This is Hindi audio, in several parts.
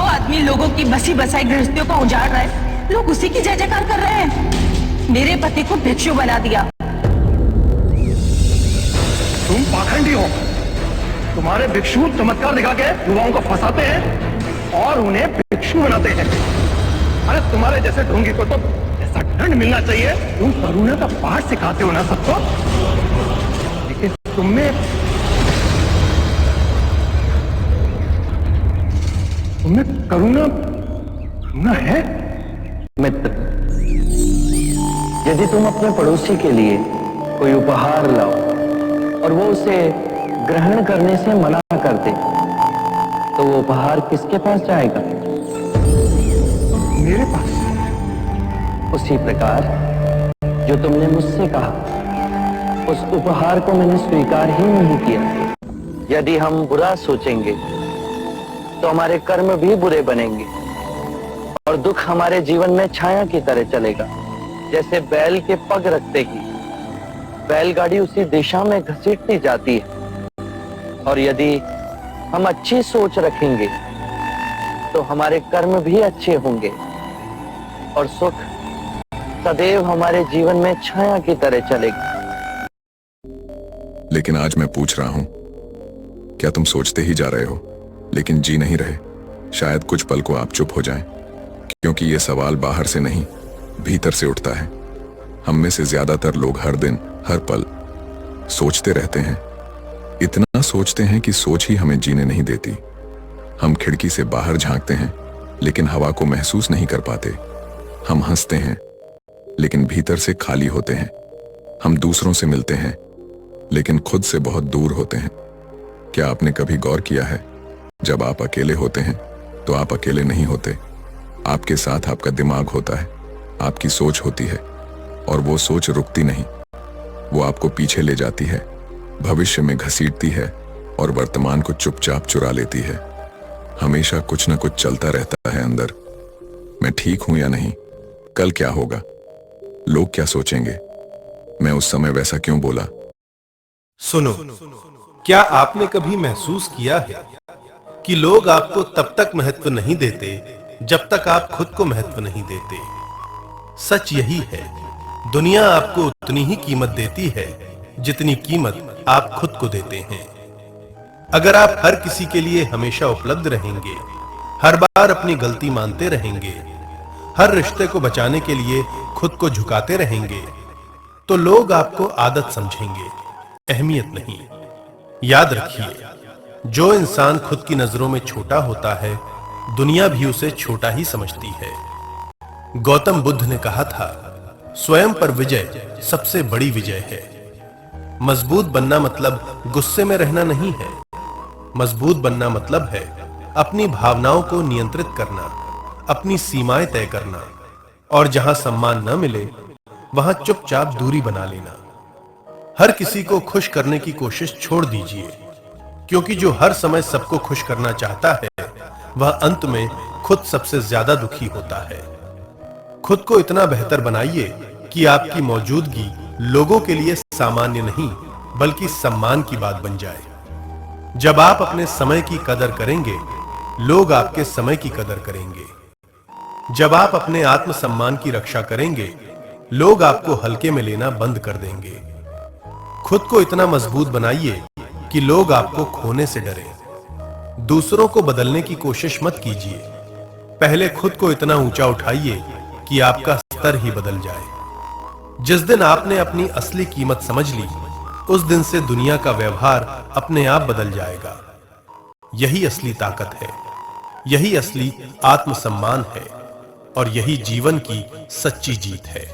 आदमी लोगों की बसी बसाई गृहस्थियों को उजाड़ रहा है, लोग उसी की जय जयकार कर रहे हैं। मेरे पति को भिक्षु बना दिया। तुम पाखंडी हो। तुम्हारे भिक्षु चमत्कार दिखा के युवाओं को फंसाते हैं और उन्हें भिक्षु बनाते हैं। अरे तुम्हारे जैसे ढोंगी को तो ऐसा दंड मिलना चाहिए। तुम करुणा का पाठ सिखाते हो ना सबको, लेकिन तुम्हें करुणा है। मित्र, यदि तुम अपने पड़ोसी के लिए कोई उपहार लाओ और वो उसे ग्रहण करने से मना कर दे, तो वो उपहार किसके पास जाएगा? मेरे पास। उसी प्रकार जो तुमने मुझसे कहा, उस उपहार को मैंने स्वीकार ही नहीं किया। यदि हम बुरा सोचेंगे तो हमारे कर्म भी बुरे बनेंगे और दुख हमारे जीवन में छाया की तरह चलेगा। जैसे बैल के पग रखते ही बैलगाड़ी उसी दिशा में घसीटती जाती है, और यदि हम अच्छी सोच रखेंगे तो हमारे कर्म भी अच्छे होंगे और सुख सदैव हमारे जीवन में छाया की तरह चलेगा। लेकिन आज मैं पूछ रहा हूं, क्या तुम सोचते ही जा रहे हो लेकिन जी नहीं रहे? शायद कुछ पल को आप चुप हो जाएं, क्योंकि ये सवाल बाहर से नहीं भीतर से उठता है। हम में से ज्यादातर लोग हर दिन हर पल सोचते रहते हैं। इतना सोचते हैं कि सोच ही हमें जीने नहीं देती। हम खिड़की से बाहर झांकते हैं लेकिन हवा को महसूस नहीं कर पाते। हम हंसते हैं लेकिन भीतर से खाली होते हैं। हम दूसरों से मिलते हैं लेकिन खुद से बहुत दूर होते हैं। क्या आपने कभी गौर किया है, जब आप अकेले होते हैं तो आप अकेले नहीं होते। आपके साथ आपका दिमाग होता है, आपकी सोच होती है, और वो सोच रुकती नहीं। वो आपको पीछे ले जाती है, भविष्य में घसीटती है और वर्तमान को चुपचाप चुरा लेती है। हमेशा कुछ ना कुछ चलता रहता है अंदर। मैं ठीक हूं या नहीं, कल क्या होगा, लोग क्या सोचेंगे, मैं उस समय वैसा क्यों बोला। सुनो, क्या आपने कभी महसूस किया है कि लोग आपको तब तक महत्व नहीं देते जब तक आप खुद को महत्व नहीं देते? सच यही है, दुनिया आपको उतनी ही कीमत देती है जितनी कीमत आप खुद को देते हैं। अगर आप हर किसी के लिए हमेशा उपलब्ध रहेंगे, हर बार अपनी गलती मानते रहेंगे, हर रिश्ते को बचाने के लिए खुद को झुकाते रहेंगे, तो लोग आपको आदत समझेंगे, अहमियत नहीं। याद रखिए, जो इंसान खुद की नजरों में छोटा होता है, दुनिया भी उसे छोटा ही समझती है। गौतम बुद्ध ने कहा था, स्वयं पर विजय सबसे बड़ी विजय है। मजबूत बनना मतलब गुस्से में रहना नहीं है। मजबूत बनना मतलब है अपनी भावनाओं को नियंत्रित करना, अपनी सीमाएं तय करना, और जहां सम्मान न मिले वहां चुपचाप दूरी बना लेना। हर किसी को खुश करने की कोशिश छोड़ दीजिए, क्योंकि जो हर समय सबको खुश करना चाहता है वह अंत में खुद सबसे ज्यादा दुखी होता है। खुद को इतना बेहतर बनाइए कि आपकी मौजूदगी लोगों के लिए सामान्य नहीं बल्कि सम्मान की बात बन जाए। जब आप अपने समय की कदर करेंगे, लोग आपके समय की कदर करेंगे। जब आप अपने आत्मसम्मान की रक्षा करेंगे, लोग आपको हल्के में लेना बंद कर देंगे। खुद को इतना मजबूत बनाइए कि लोग आपको खोने से डरें। दूसरों को बदलने की कोशिश मत कीजिए, पहले खुद को इतना ऊंचा उठाइए कि आपका स्तर ही बदल जाए। जिस दिन आपने अपनी असली कीमत समझ ली, उस दिन से दुनिया का व्यवहार अपने आप बदल जाएगा। यही असली ताकत है, यही असली आत्मसम्मान है, और यही जीवन की सच्ची जीत है।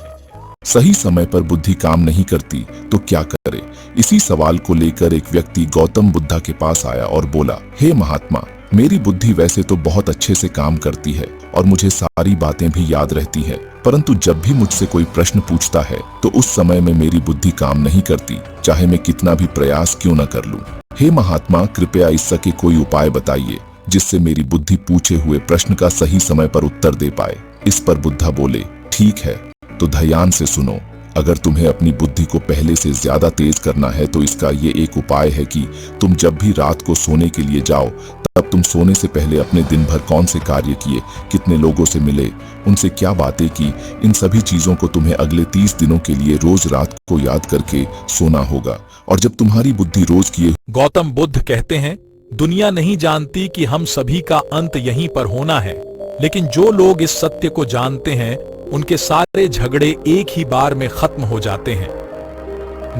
सही समय पर बुद्धि काम नहीं करती तो क्या करे? इसी सवाल को लेकर एक व्यक्ति गौतम बुद्धा के पास आया और बोला, हे महात्मा, मेरी बुद्धि वैसे तो बहुत अच्छे से काम करती है और मुझे सारी बातें भी याद रहती है, परंतु जब भी मुझसे कोई प्रश्न पूछता है तो उस समय में मेरी बुद्धि काम नहीं करती, चाहे मैं कितना भी प्रयास क्यों न कर लूं। हे महात्मा, कृपया इसके कोई उपाय बताइए जिससे मेरी बुद्धि पूछे हुए प्रश्न का सही समय पर उत्तर दे पाए। इस पर बुद्धा बोले, ठीक है, तो ध्यान से सुनो। अगर तुम्हें अपनी बुद्धि को पहले से ज्यादा तेज करना है तो इसका ये एक उपाय है कि तुम जब भी रात को सोने के लिए जाओ तब तुम सोने से पहले अपने दिन भर कौन से कार्य किए, कितने लोगों से मिले, उनसे क्या बातें की, इन सभी चीजों को तुम्हें अगले 30 दिनों के लिए रोज रात को याद करके सोना होगा। और जब तुम्हारी बुद्धि रोज किए। गौतम बुद्ध कहते हैं, दुनिया नहीं जानती कि हम सभी का अंत यहीं पर होना है, लेकिन जो लोग इस सत्य को जानते हैं उनके सारे झगड़े एक ही बार में खत्म हो जाते हैं।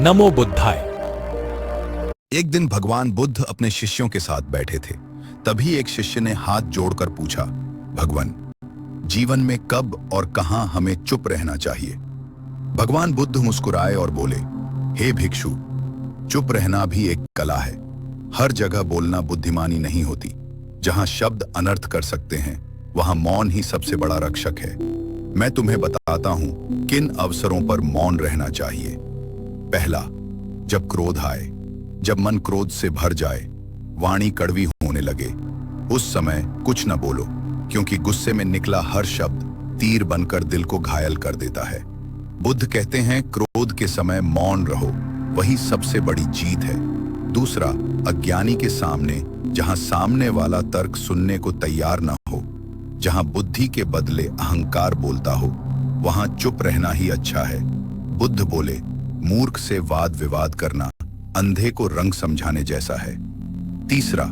नमो बुद्धाय। एक दिन भगवान बुद्ध अपने शिष्यों के साथ बैठे थे। तभी एक शिष्य ने हाथ जोड़कर पूछा, भगवान, जीवन में कब और कहां हमें चुप रहना चाहिए? भगवान बुद्ध मुस्कुराए और बोले, हे भिक्षु, चुप रहना भी एक कला है। हर जगह बोलना बुद्धिमानी नहीं होती। जहां शब्द अनर्थ कर सकते हैं वहां मौन ही सबसे बड़ा रक्षक है। मैं तुम्हें बताता हूं किन अवसरों पर मौन रहना चाहिए। पहला, जब क्रोध आए, जब मन क्रोध से भर जाए, वाणी कड़वी होने लगे, उस समय कुछ न बोलो, क्योंकि गुस्से में निकला हर शब्द तीर बनकर दिल को घायल कर देता है। बुद्ध कहते हैं, क्रोध के समय मौन रहो, वही सबसे बड़ी जीत है। दूसरा, अज्ञानी के सामने, जहां सामने वाला तर्क सुनने को तैयार न हो, जहां बुद्धि के बदले अहंकार बोलता हो, वहां चुप रहना ही अच्छा है। बुद्ध बोले, मूर्ख से वाद विवाद करना अंधे को रंग समझाने जैसा है। तीसरा,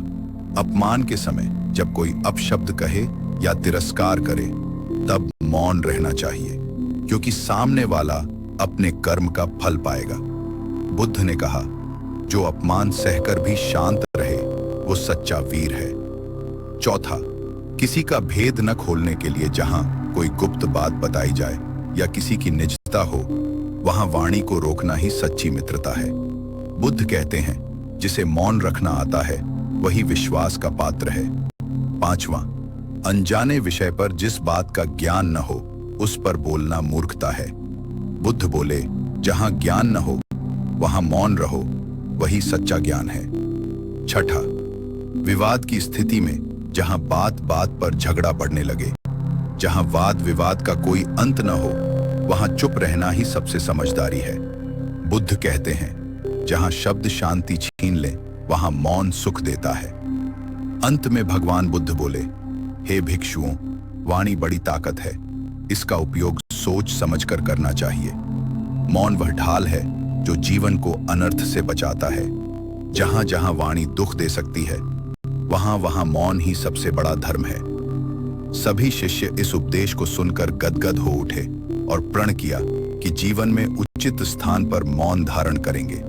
अपमान के समय जब कोई अपशब्द कहे या तिरस्कार करे तब मौन रहना चाहिए, क्योंकि सामने वाला अपने कर्म का फल पाएगा। बुद्ध ने कहा, जो अपमान सहकर भी शांत रहे वो सच्चा वीर है। चौथा, किसी का भेद न खोलने के लिए जहां कोई गुप्त बात बताई जाए या किसी की निजता हो, वहां वाणी को रोकना ही सच्ची मित्रता है। बुद्ध कहते हैं, जिसे मौन रखना आता है वही विश्वास का पात्र है। पांचवां, अनजाने विषय पर जिस बात का ज्ञान न हो उस पर बोलना मूर्खता है। बुद्ध बोले, जहां ज्ञान न हो वहां मौन रहो, वही सच्चा ज्ञान है। छठा, विवाद की स्थिति में जहां बात बात पर झगड़ा बढ़ने लगे, जहां वाद विवाद का कोई अंत न हो, वहां चुप रहना ही सबसे समझदारी है। बुद्ध कहते हैं, जहां शब्द शांति छीन ले वहां मौन सुख देता है। अंत में भगवान बुद्ध बोले, हे भिक्षुओं, वाणी बड़ी ताकत है, इसका उपयोग सोच समझकर करना चाहिए। मौन वह ढाल है जो जीवन को अनर्थ से बचाता है। जहां जहां वाणी दुख दे सकती है वहां वहां मौन ही सबसे बड़ा धर्म है। सभी शिष्य इस उपदेश को सुनकर गदगद हो उठे और प्रण किया कि जीवन में उचित स्थान पर मौन धारण करेंगे।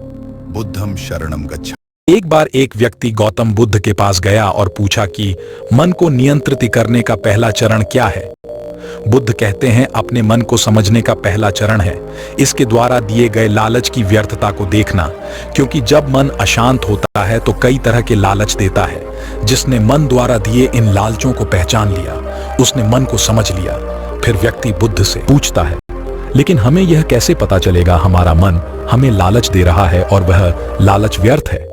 बुद्धम शरणम गच्छामि। एक बार एक व्यक्ति गौतम बुद्ध के पास गया और पूछा कि मन को नियंत्रित करने का पहला चरण क्या है? बुद्ध कहते हैं, अपने मन को समझने का पहला चरण है इसके द्वारा दिए गए लालच की व्यर्थता को देखना, क्योंकि जब मन अशांत होता है तो कई तरह के लालच देता है। जिसने मन द्वारा दिए इन लालचों को पहचान लिया उसने मन को समझ लिया। फिर व्यक्ति बुद्ध से पूछता है, लेकिन हमें यह कैसे पता चलेगा हमारा मन हमें लालच दे रहा है और वह लालच व्यर्थ है?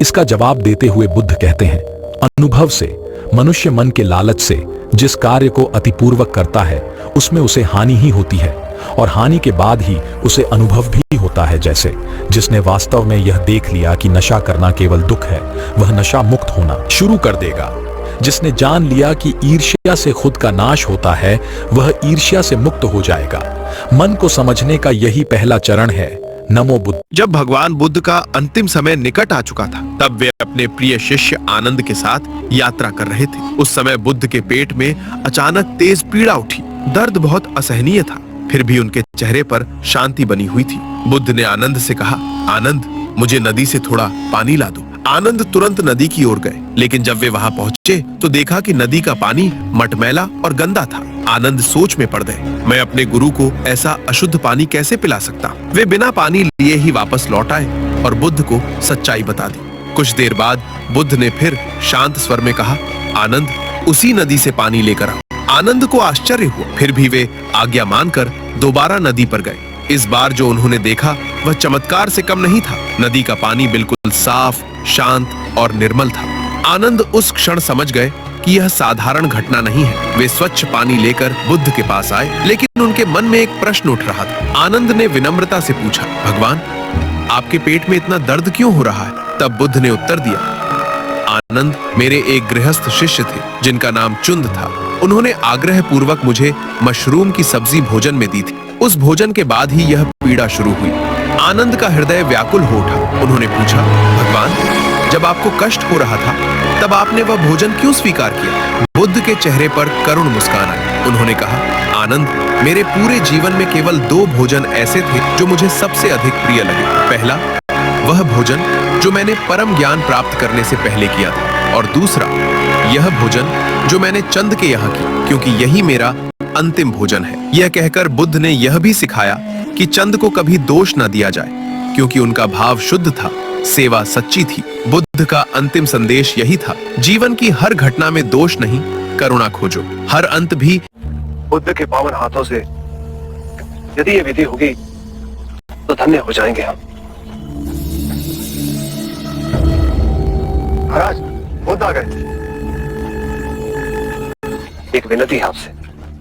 इसका जवाब देते हुए बुद्ध कहते हैं, अनुभव से। मनुष्य मन के लालच से जिस कार्य को अतिपूर्वक करता है उसमें उसे हानि ही होती है और हानि के बाद ही उसे अनुभव भी होता है। जैसे जिसने वास्तव में यह देख लिया कि नशा करना केवल दुख है, वह नशा मुक्त होना शुरू कर देगा। जिसने जान लिया कि ईर्ष्या से खुद का नाश होता है, वह ईर्ष्या से मुक्त हो जाएगा। मन को समझने का यही पहला चरण है। नमो बुद्ध। जब भगवान बुद्ध का अंतिम समय निकट आ चुका था तब वे अपने प्रिय शिष्य आनंद के साथ यात्रा कर रहे थे। उस समय बुद्ध के पेट में अचानक तेज पीड़ा उठी। दर्द बहुत असहनीय था, फिर भी उनके चेहरे पर शांति बनी हुई थी। बुद्ध ने आनंद से कहा, आनंद, मुझे नदी से थोड़ा पानी ला दो। आनंद तुरंत नदी की ओर गए, लेकिन जब वे वहां पहुंचे तो देखा कि नदी का पानी मटमैला और गंदा था। आनंद सोच में पड़ गए, मैं अपने गुरु को ऐसा अशुद्ध पानी कैसे पिला सकता? वे बिना पानी लिए ही वापस लौट आए और बुद्ध को सच्चाई बता दी। कुछ देर बाद बुद्ध ने फिर शांत स्वर में कहा, आनंद, उसी नदी से पानी लेकर आओ। आनंद को आश्चर्य हुआ, फिर भी वे आज्ञा मानकर दोबारा नदी पर गए। इस बार जो उन्होंने देखा वह चमत्कार से कम नहीं था। नदी का पानी बिल्कुल साफ, शांत और निर्मल था। आनंद उस क्षण समझ गए कि यह साधारण घटना नहीं है। वे स्वच्छ पानी लेकर बुद्ध के पास आए, लेकिन उनके मन में एक प्रश्न उठ रहा था। आनंद ने विनम्रता से पूछा, भगवान, आपके पेट में इतना दर्द क्यों हो रहा है? तब बुद्ध ने उत्तर दिया, आनंद मेरे एक गृहस्थ शिष्य थे जिनका नाम चुंद था। उन्होंने आग्रह पूर्वक मुझे मशरूम की सब्जी भोजन में दी थी। उस भोजन के बाद ही यह पीड़ा शुरू हुई। आनंद का हृदय व्याकुल हो उठा। उन्होंने पूछा, भगवान, जब आपको कष्ट हो रहा था तब आपने वह भोजन क्यों स्वीकार किया? बुद्ध के चेहरे पर करुण मुस्कान आई। उन्होंने कहा, आनंद, मेरे पूरे जीवन में केवल 2 भोजन ऐसे थे जो मुझे सबसे अधिक प्रिय लगे। पहला वह भोजन जो मैंने परम ज्ञान प्राप्त करने से पहले किया था, और दूसरा यह भोजन जो मैंने चंद के यहाँ की, क्योंकि यही मेरा अंतिम भोजन है। यह कहकर बुद्ध ने यह भी सिखाया कि चंद को कभी दोष न दिया जाए, क्योंकि उनका भाव शुद्ध था, सेवा सच्ची थी। बुद्ध का अंतिम संदेश यही था, जीवन की हर घटना में दोष नहीं, करुणा खोजो। हर अंत भी बुद्ध के पावन हाथों से यदि ये विधि होगी तो धन्य हो जाएंगे हम। महाराज, बुद्ध आ गए। एक विनती है आपसे।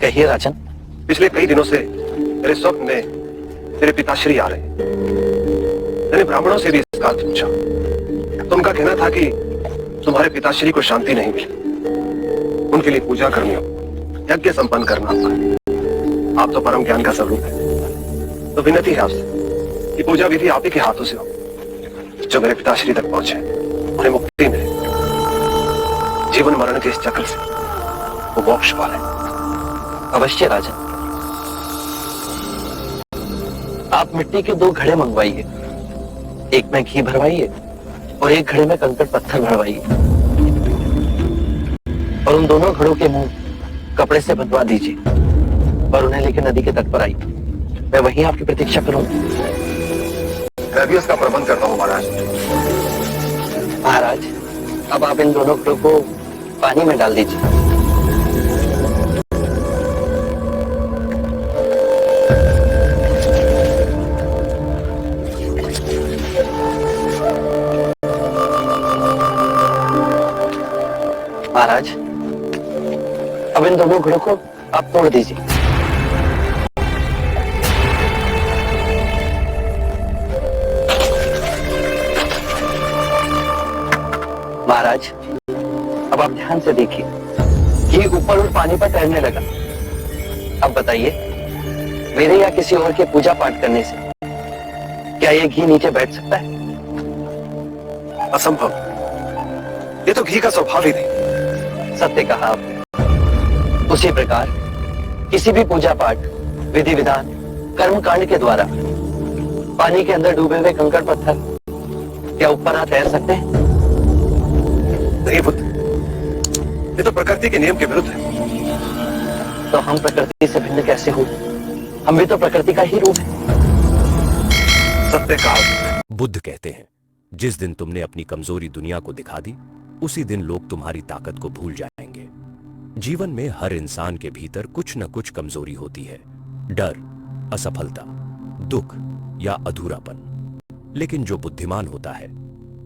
कहिए राजन। पिछले कई दिनों से मेरे स्वप्न में तेरे पिताश्री आ रहे हैं। मैंने ब्राह्मणों से भी इस बात पूछा तो उनका कहना था कि तुम्हारे पिताश्री को शांति नहीं मिली, उनके लिए पूजा करनी हो, यज्ञ संपन्न करना होगा। आप तो परम ज्ञान का स्वरूप है, तो विनती है आपसे कि पूजा विधि आप ही के हाथों से हो, जो मेरे पिताश्री तक पहुंचे, उन्हें मुक्ति मिले, जीवन मरण के इस चक्र से वो मोक्ष पाले। अवश्य राजन। आप मिट्टी के 2 घड़े मंगवाइए, एक में घी भरवाइए और एक घड़े में कंकड़ पत्थर भरवाइए, और उन दोनों घड़ों के मुंह कपड़े से बंधवा दीजिए और उन्हें लेकर नदी के तट पर आइए। मैं वहीं आपकी प्रतीक्षा करूंगा। मैं भी उसका प्रबंध करता हूँ महाराज। महाराज, अब आप इन दोनों घड़ों को पानी में डाल दीजिए। महाराज, अब इन दोनों घड़ों को आप तोड़ दीजिए। महाराज, अब आप ध्यान से देखिए, घी ऊपर और पानी पर तैरने लगा। अब बताइए, मेरे या किसी और के पूजा पाठ करने से क्या यह घी नीचे बैठ सकता है? असंभव। ये तो घी का स्वभाव ही नहीं। सत्य कहा आपने। उसी प्रकार किसी भी पूजा पाठ, विधि विधान, कर्म कांड के द्वारा पानी के अंदर डूबे हुए कंकड़ पत्थर क्या ऊपर आ तैर सकते हैं? नहीं बुद्ध, ये तो प्रकृति के नियम के विरुद्ध है। तो हम प्रकृति से भिन्न कैसे हो? हम भी तो प्रकृति का ही रूप है। सत्य कहा। बुद्ध कहते हैं, जिस दिन तुमने अपनी कमजोरी दुनिया को दिखा दी, उसी दिन लोग तुम्हारी ताकत को भूल जाएंगे। जीवन में हर इंसान के भीतर कुछ न कुछ कमजोरी होती है, डर, असफलता, दुख या अधूरापन। लेकिन जो बुद्धिमान होता है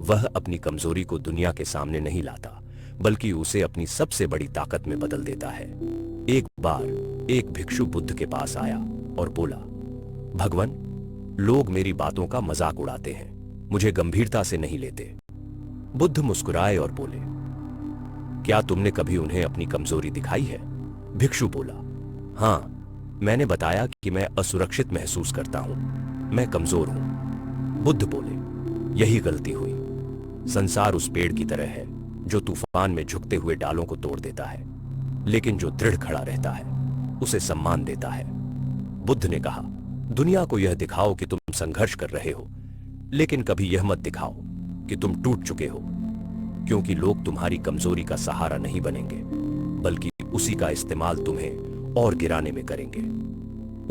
वह अपनी कमजोरी को दुनिया के सामने नहीं लाता, बल्कि उसे अपनी सबसे बड़ी ताकत में बदल देता है। एक बार एक भिक्षु बुद्ध के पास आया और बोला, भगवान, लोग मेरी बातों का मजाक उड़ाते हैं, मुझे गंभीरता से नहीं लेते। बुद्ध मुस्कुराए और बोले, क्या तुमने कभी उन्हें अपनी कमजोरी दिखाई है? भिक्षु बोला, हां, मैंने बताया कि मैं असुरक्षित महसूस करता हूं, मैं कमजोर हूं। बुद्ध बोले, यही गलती हुई। संसार उस पेड़ की तरह है जो तूफान में झुकते हुए डालों को तोड़ देता है, लेकिन जो दृढ़ खड़ा रहता है उसे सम्मान देता है। बुद्ध ने कहा, दुनिया को यह दिखाओ कि तुम संघर्ष कर रहे हो, लेकिन कभी यह मत दिखाओ कि तुम टूट चुके हो, क्योंकि लोग तुम्हारी कमजोरी का सहारा नहीं बनेंगे, बल्कि उसी का इस्तेमाल तुम्हें और गिराने में करेंगे।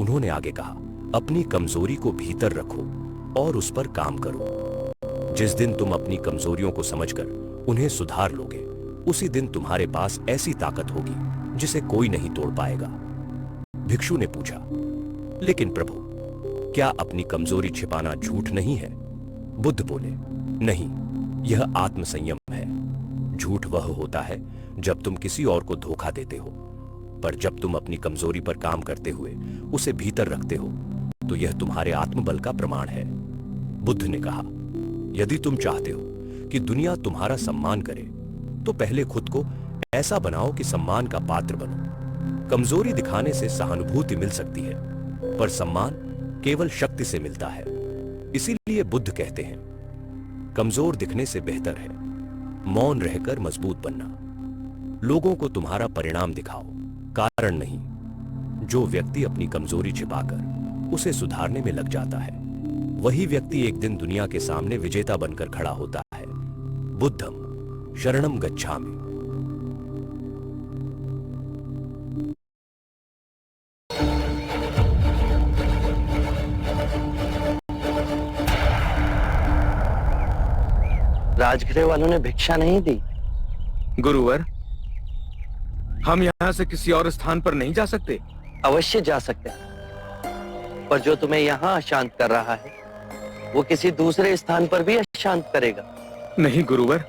उन्होंने आगे कहा, अपनी कमजोरी को भीतर रखो और उस पर काम करो। जिस दिन तुम अपनी कमजोरियों को समझकर उन्हें सुधार लोगे, उसी दिन तुम्हारे पास ऐसी ताकत होगी जिसे कोई नहीं तोड़ पाएगा। भिक्षु ने पूछा, लेकिन प्रभु, क्या अपनी कमजोरी छिपाना झूठ नहीं है? बुद्ध बोले, नहीं, यह आत्मसंयम है। झूठ वह होता है जब तुम किसी और को धोखा देते हो। पर जब तुम अपनी कमजोरी पर काम करते हुए उसे भीतर रखते हो तो यह तुम्हारे आत्मबल का प्रमाण है। बुद्ध ने कहा, यदि तुम चाहते हो कि दुनिया तुम्हारा सम्मान करे तो पहले खुद को ऐसा बनाओ कि सम्मान का पात्र बनो। कमजोरी दिखाने से सहानुभूति मिल सकती है, पर सम्मान केवल शक्ति से मिलता है। इसीलिए बुद्ध कहते हैं, कमजोर दिखने से बेहतर है मौन रहकर मजबूत बनना। लोगों को तुम्हारा परिणाम दिखाओ, कारण नहीं। जो व्यक्ति अपनी कमजोरी छिपाकर उसे सुधारने में लग जाता है, वही व्यक्ति एक दिन दुनिया के सामने विजेता बनकर खड़ा होता है। बुद्धम शरणम गच्छामि। राजगृह वालों ने भिक्षा नहीं दी। गुरुवर, हम यहाँ से किसी और स्थान पर नहीं जा सकते? अवश्य जा सकते हैं, पर जो तुम्हें यहाँ अशांत कर रहा है वो किसी दूसरे स्थान पर भी अशांत करेगा। नहीं गुरुवर,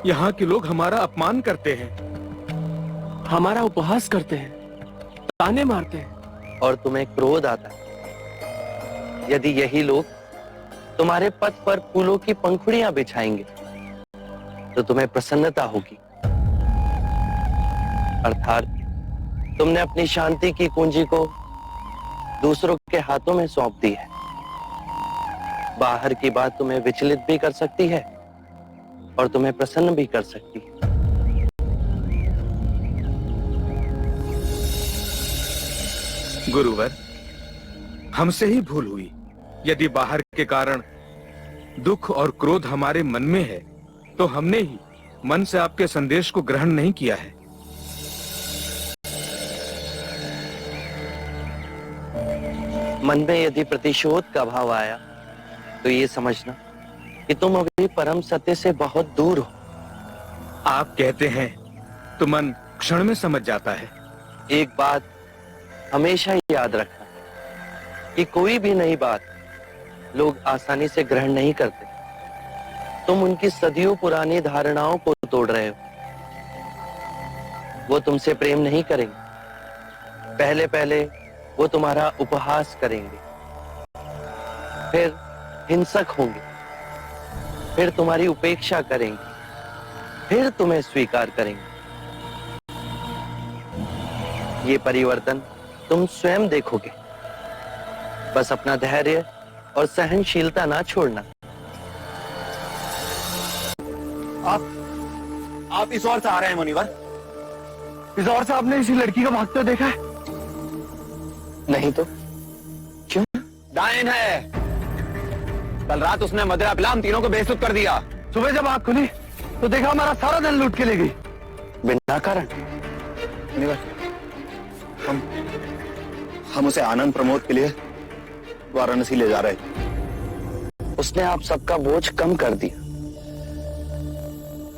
यहाँ के लोग हमारा अपमान करते हैं, हमारा उपहास करते हैं, ताने मारते हैं। और तुम्हें क्रोध आता है। यदि यही लोग तुम्हारे पथ पर फूलों की पंखुड़ियां बिछाएंगे तो तुम्हें प्रसन्नता होगी। अर्थात तुमने अपनी शांति की कुंजी को दूसरों के हाथों में सौंप दी है। बाहर की बात तुम्हें विचलित भी कर सकती है और तुम्हें प्रसन्न भी कर सकती है। गुरुवर, हमसे ही भूल हुई। यदि बाहर के कारण दुख और क्रोध हमारे मन में है तो हमने ही मन से आपके संदेश को ग्रहण नहीं किया है। मन में यदि प्रतिशोध का भाव आया तो ये समझना कि तुम अभी परम सत्य से बहुत दूर हो। आप कहते हैं तो मन क्षण में समझ जाता है। एक बात हमेशा याद रखना कि कोई भी नई बात लोग आसानी से ग्रहण नहीं करते। तुम उनकी सदियों पुरानी धारणाओं को तोड़ रहे हो। वो तुमसे प्रेम नहीं करेंगे। पहले पहले वो तुम्हारा उपहास करेंगे, फिर हिंसक होंगे, फिर तुम्हारी उपेक्षा करेंगे, फिर तुम्हें स्वीकार करेंगे। ये परिवर्तन तुम स्वयं देखोगे। बस अपना धैर्य और सहनशीलता ना छोड़ना। आप इस ओर से आ रहे हैं मुनिवर? इस ओर से आपने इसी लड़की को भागते हुए देखा है? नहीं तो क्यों? डायन है। कल रात उसने मदिरा पिला हम तीनों को बेइज्जत कर दिया। सुबह जब आंख खुली तो देखा हमारा सारा धन लूट के ले गई बिना कारण। मुनिवर, हम उसे आनंद प्रमोद के लिए वाराणसी ले जा रहे हैं। उसने आप सबका बोझ कम कर दिया,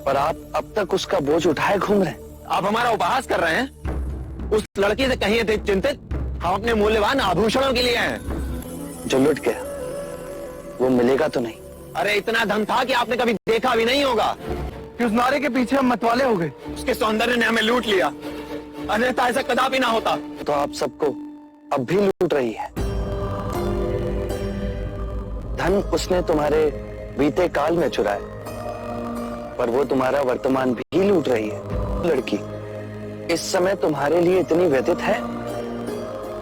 पर आप अब तक उसका बोझ उठाए घूम रहे हैं। आप हमारा उपहास कर रहे हैं। उस लड़की से कहीं अधिक चिंतित हम अपने मूल्यवान आभूषणों के लिए हैं। जो लुट गया वो मिलेगा तो नहीं। अरे इतना धन था कि आपने कभी देखा भी नहीं होगा। कि उस नारे के पीछे हम मतवाले हो गए। उसके सौंदर्य ने हमें लूट लिया, अन्यथा ऐसा कदापि ना होता। तो आप सबको अब भी लूट रही है। धन उसने तुम्हारे बीते काल में चुराया, पर वो तुम्हारा वर्तमान भी लूट रही है। लड़की इस समय तुम्हारे लिए इतनी व्यथित है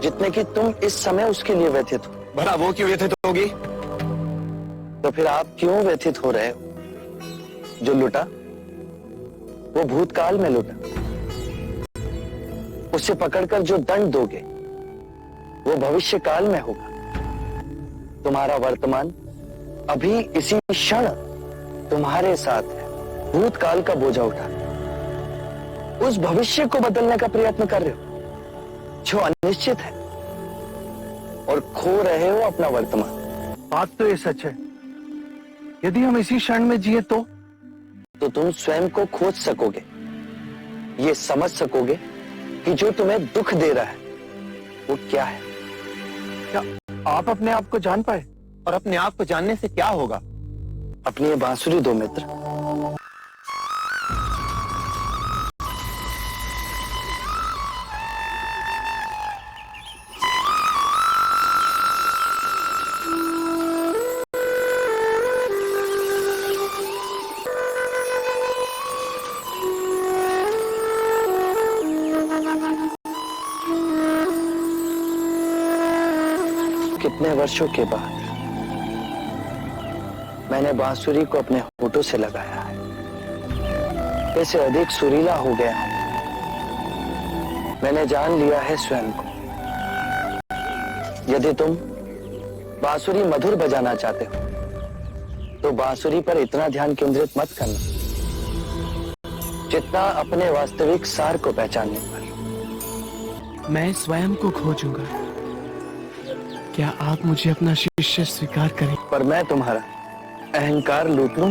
जितने कि तुम इस समय उसके लिए व्यथित हो। भला वो क्यों व्यथित होगी? तो फिर आप क्यों व्यथित हो रहे हो? जो लुटा वो भूतकाल में लुटा। उसे पकड़कर जो दंड दोगे वो भविष्य काल में होगा। तुम्हारा वर्तमान अभी इसी क्षण तुम्हारे साथ है। भूतकाल का बोझा उठा उस भविष्य को बदलने का प्रयत्न कर रहे हो जो अनिश्चित है, और खो रहे हो अपना वर्तमान। बात तो ये सच है। यदि हम इसी क्षण में जिए तो तुम स्वयं को खोज सकोगे, ये समझ सकोगे कि जो तुम्हें दुख दे रहा है वो क्या है। क्या आप अपने आप को जान पाए? और अपने आप को जानने से क्या होगा? अपनी ये बांसुरी दो मित्र। इतने वर्षों के बाद मैंने बांसुरी को अपने होठों से लगाया है। इससे अधिक सुरीला हो गया हूं। मैंने जान लिया है स्वयं को। यदि तुम बांसुरी मधुर बजाना चाहते हो तो बांसुरी पर इतना ध्यान केंद्रित मत करना जितना अपने वास्तविक सार को पहचानने पर। मैं स्वयं को खोजूंगा। क्या आप मुझे अपना शिष्य स्वीकार करें? पर मैं तुम्हारा अहंकार लूट लूं।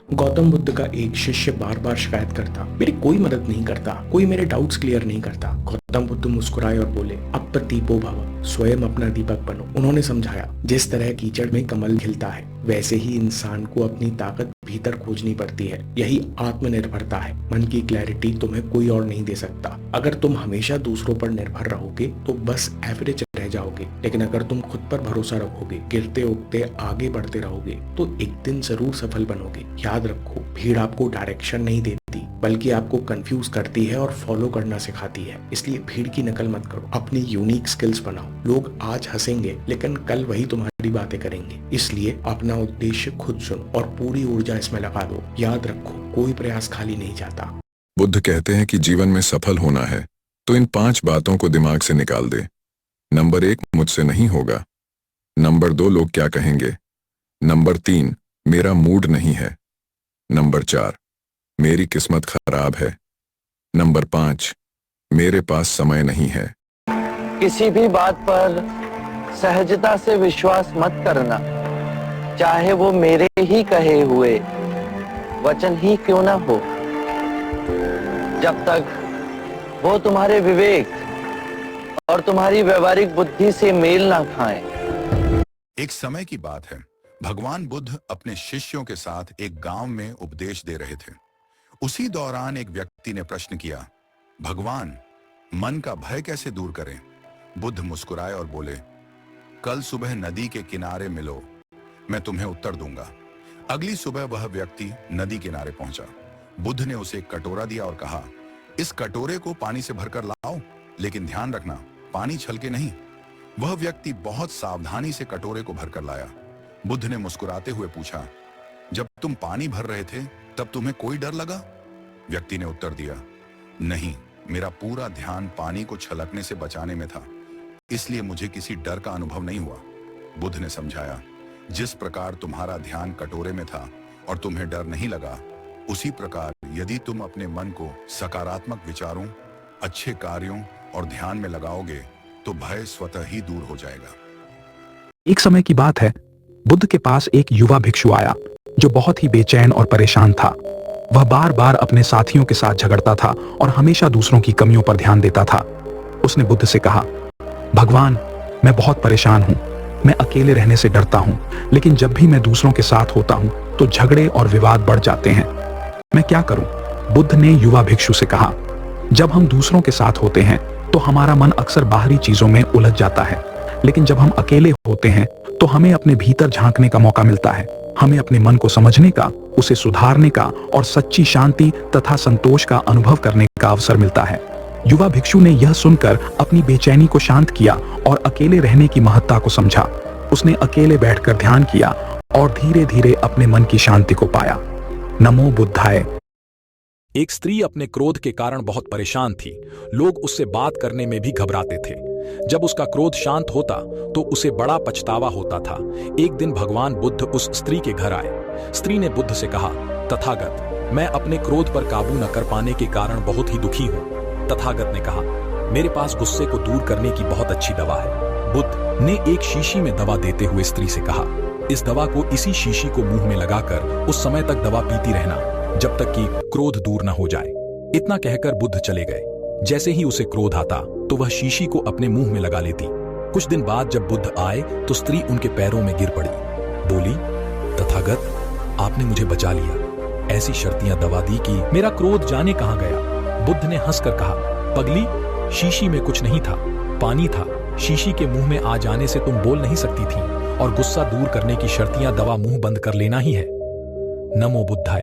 गौतम बुद्ध का एक शिष्य बार बार शिकायत करता, मेरी कोई मदद नहीं करता, कोई मेरे डाउट्स क्लियर नहीं करता। गौतम बुद्ध मुस्कुराए और बोले, अप्रदीपो भव, स्वयं अपना दीपक बनो। उन्होंने समझाया, जिस तरह कीचड़ में कमल खिलता है वैसे ही इंसान को अपनी ताकत भीतर खोजनी पड़ती है। यही आत्मनिर्भरता है। मन की क्लैरिटी तुम्हें कोई और नहीं दे सकता। अगर तुम हमेशा दूसरों पर निर्भर रहोगे तो बस एवरेज रह जाओगे, लेकिन अगर तुम खुद पर भरोसा रखोगे, गिरते उठते आगे बढ़ते रहोगे तो एक दिन जरूर सफल बनोगे। याद रखो, भीड़ आपको डायरेक्शन नहीं देती बल्कि आपको कंफ्यूज करती है और फॉलो करना सिखाती है। इसलिए भीड़ की नकल मत करो, अपनी यूनिक स्किल्स बनाओ। लोग आज हंसेंगे लेकिन कल वही तुम्हारी बातें करेंगे। इसलिए अपना उद्देश्य खुद चुनो और पूरी ऊर्जा इसमें लगा दो। याद रखो, कोई प्रयास खाली नहीं जाता। बुद्ध कहते हैं कि जीवन में सफल होना है तो इन 5 बातों को दिमाग से निकाल दे। नंबर 1, मुझसे नहीं होगा। नंबर 2, लोग क्या कहेंगे। नंबर 3, मेरा मूड नहीं है। नंबर 4, मेरी किस्मत खराब है। नंबर 5, मेरे पास समय नहीं है। किसी भी बात पर सहजता से विश्वास मत करना, चाहे वो मेरे ही कहे हुए वचन ही क्यों ना हो, जब तक वो तुम्हारे विवेक और तुम्हारी व्यवहारिक बुद्धि से मेल ना खाए। एक समय की बात है, भगवान बुद्ध अपने शिष्यों के साथ एक गांव में उपदेश दे रहे थे। उसी दौरान एक व्यक्ति ने प्रश्न किया, भगवान, मन का भय कैसे दूर करें? बुद्ध मुस्कुराए और बोले, कल सुबह नदी के किनारे मिलो, मैं तुम्हें उत्तर दूंगा। अगली सुबह वह व्यक्ति नदी किनारे पहुंचा। बुद्ध ने उसे एक कटोरा दिया और कहा, इस कटोरे को पानी से भरकर लाओ, लेकिन ध्यान रखना पानी छलके नहीं। वह व्यक्ति बहुत सावधानी से कटोरे को भरकर लाया। बुद्ध ने मुस्कुराते हुए पूछा, जब तुम पानी भर रहे थे तब तुम्हें कोई डर लगा? व्यक्ति ने उत्तर दिया, नहीं, मेरा पूरा ध्यान पानी को छलकने से बचाने में था, इसलिए मुझे किसी डर का अनुभव नहीं हुआ। बुद्ध ने समझाया, जिस प्रकार तुम्हारा ध्यान कटोरे में था और तुम्हें डर नहीं लगा, उसी प्रकार यदि तुम अपने मन को सकारात्मक विचारों, अच्छे कार्यों और ध्यान में लगाओगे तो भय स्वतः ही दूर हो जाएगा। एक समय की बात है, बुद्ध के पास एक युवा भिक्षु आया जो बहुत ही बेचैन और परेशान था। वह बार बार अपने साथियों के साथ झगड़ता था और हमेशा दूसरों की कमियों पर ध्यान देता था। उसने बुद्ध से कहा, भगवान, मैं बहुत परेशान हूं। मैं अकेले रहने से डरता हूं, लेकिन जब भी मैं दूसरों के साथ होता हूं तो झगड़े और विवाद बढ़ जाते हैं। मैं क्या करूं? बुद्ध ने युवा भिक्षु से कहा, जब हम दूसरों के साथ होते हैं तो हमारा मन अक्सर बाहरी चीजों में उलझ जाता है, लेकिन जब हम अकेले होते हैं तो हमें अपने भीतर झांकने का मौका मिलता है। हमें अपने मन को समझने का, उसे सुधारने का और सच्ची शांति तथा संतोष का अनुभव करने का अवसर मिलता है। युवा भिक्षु ने यह सुनकर अपनी बेचैनी को शांत किया और अकेले रहने की महत्ता को समझा। उसने अकेले बैठकर ध्यान किया और धीरे धीरे अपने मन की शांति को पाया। नमो बुद्धाय। एक स्त्री अपने क्रोध के कारण बहुत परेशान थी। लोग उससे बात करने में भी घबराते थे। जब उसका क्रोध शांत होता तो उसे बड़ा पछतावा होता था। एक दिन भगवान बुद्ध उस स्त्री के घर आए। स्त्री ने बुद्ध से कहा, तथागत, मैं अपने क्रोध पर काबू न कर पाने के कारण बहुत ही दुखी हूँ। तथागत ने कहा, मेरे पास गुस्से को दूर करने की बहुत अच्छी दवा है। बुद्ध ने एक शीशी में दवा देते हुए स्त्री से कहा, इस दवा को इसी शीशी को मुंह में लगाकर उस समय तक दवा पीती रहना जब तक कि क्रोध दूर न हो जाए। इतना कहकर बुद्ध चले गए। जैसे ही उसे क्रोध आता तो वह शीशी को अपने मुंह में लगा लेती। कुछ दिन बाद जब बुद्ध आए तो स्त्री उनके पैरों में गिर पड़ी। बोली, तथागत, आपने मुझे बचा लिया। ऐसी शर्तियां दवा दी कि मेरा क्रोध जाने कहां गया। बुद्ध ने हंसकर कहा, पगली, शीशी में कुछ नहीं था, पानी था। शीशी के मुंह में आ जाने से तुम बोल नहीं सकती थी, और गुस्सा दूर करने की शर्तियां दवा मुंह बंद कर लेना ही है। नमो बुद्धाय।